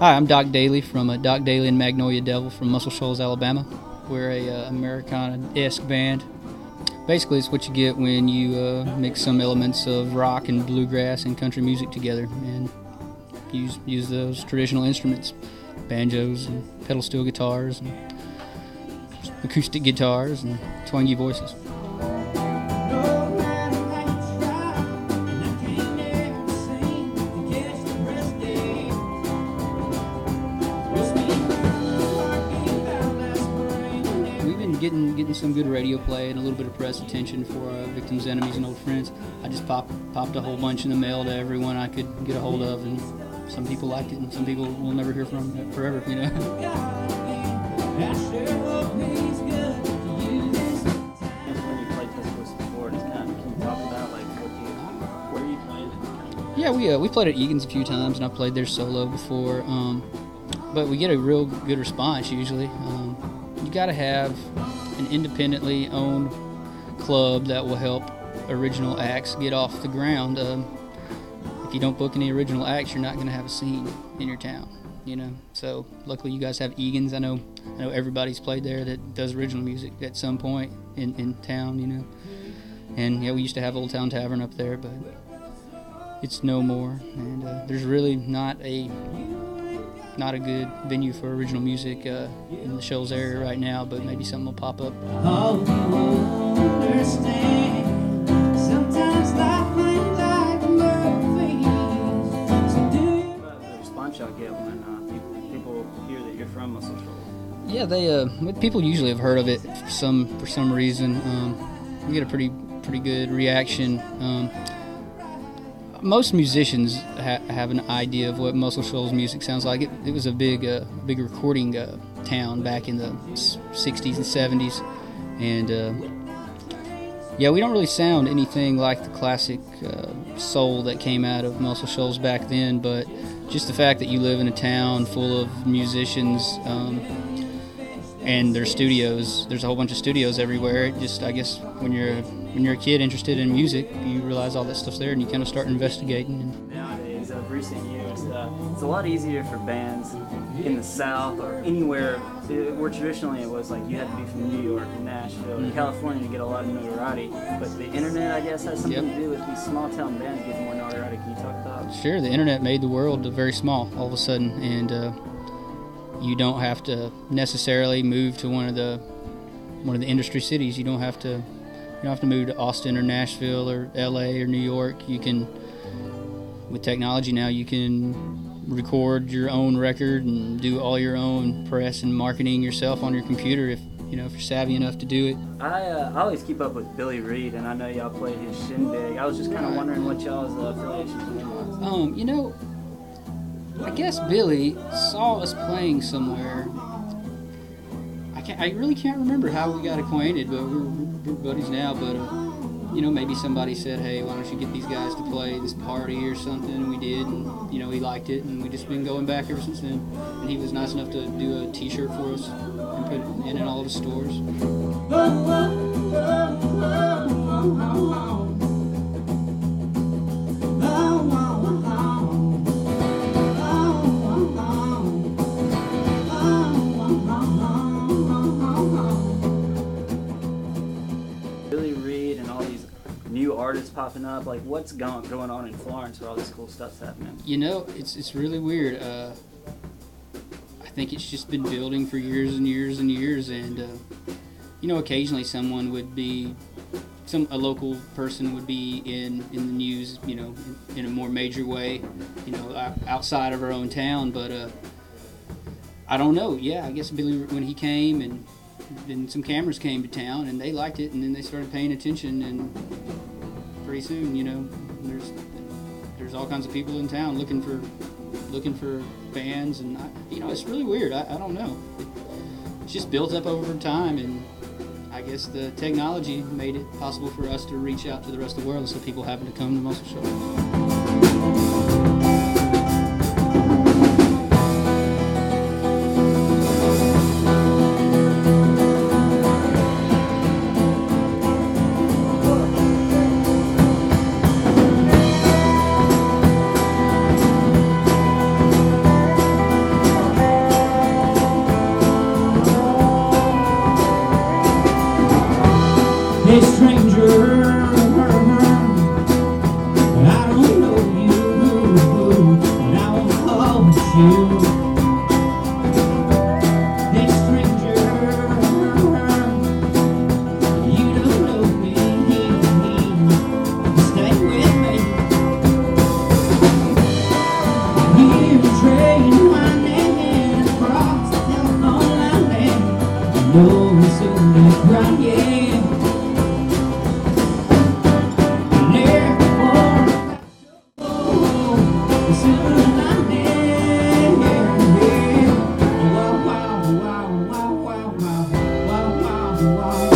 Hi, I'm Doc Dailey from Doc Dailey and Magnolia Devil from Muscle Shoals, Alabama. We're a Americana-esque band. Basically, it's what you get when you mix some elements of rock and bluegrass and country music together and use those traditional instruments, banjos and pedal steel guitars and acoustic guitars and twangy voices. Getting some good radio play and a little bit of press attention for victims, enemies, and old friends. I just popped a whole bunch in the mail to everyone I could get a hold of, and some people liked it, and some people will never hear from forever, you know. When you played Tuscaloosa before, just kind of, can you talk about like where you played? Yeah, we played at Egan's a few times, and I played there solo before. But we get a real good response usually. You got to have an independently owned club that will help original acts get off the ground. If you don't book any original acts, you're not going to have a scene in your town, you know. So luckily you guys have Egan's. I know everybody's played there that does original music at some point in town, you know. And yeah, we used to have Old Town Tavern up there, but it's no more. And there's really not a good venue for original music in the Shoals area right now, but maybe something will pop up. Oh, you understand. Sometimes life ain't like a movie. So do you? The response y'all get when people hear that you're from Muscle Shoals? Yeah, people usually have heard of it for some reason. We get a pretty good reaction. Most musicians have an idea of what Muscle Shoals music sounds like. It was a big recording town back in the 60s and 70s, and yeah, we don't really sound anything like the classic soul that came out of Muscle Shoals back then, but just the fact that you live in a town full of musicians and there's studios, there's a whole bunch of studios everywhere. It just, I guess, when you're a kid interested in music, you realize all that stuff's there, and you kind of start investigating. Nowadays, of recent years, it's a lot easier for bands in the South or anywhere where traditionally it was like you had to be from New York, Nashville, California to get a lot of notoriety. But the internet, I guess, has something to do with these small town bands getting more notoriety. Can you talk about? Sure, the internet made the world very small all of a sudden, and you don't have to necessarily move to one of the industry cities. You don't have to move to Austin or Nashville or LA or New York. You can, with technology now, you can record your own record and do all your own press and marketing yourself on your computer if you're savvy enough to do it. I always keep up with Billy Reed, and I know y'all played his Shindig. I was just kind of wondering what y'all's affiliation to him was. I guess Billy saw us playing somewhere. I really can't remember how we got acquainted, but we're buddies now. But maybe somebody said, "Hey, why don't you get these guys to play this party or something?" And we did, and he liked it, and we just been going back ever since then. And he was nice enough to do a T-shirt for us and put it in all of the stores. Artists popping up, like what's going on in Florence where all this cool stuff's happening? It's really weird. I think it's just been building for years and years and years, and occasionally someone would be, a local person would be in the news, in a more major way, outside of our own town. But I don't know. Yeah, I guess Billy, when he came, and then some cameras came to town, and they liked it, and then they started paying attention, and pretty soon, there's all kinds of people in town looking for bands, and it's really weird. I don't know. It's just built up over time, and I guess the technology made it possible for us to reach out to the rest of the world, so people happen to come to Muscle Shoals. Hey stranger, I don't know you, and I won't hold you. Hey stranger, you don't know me, stay with me. Hear the train winding across the telephone line, no soon crying. Wow.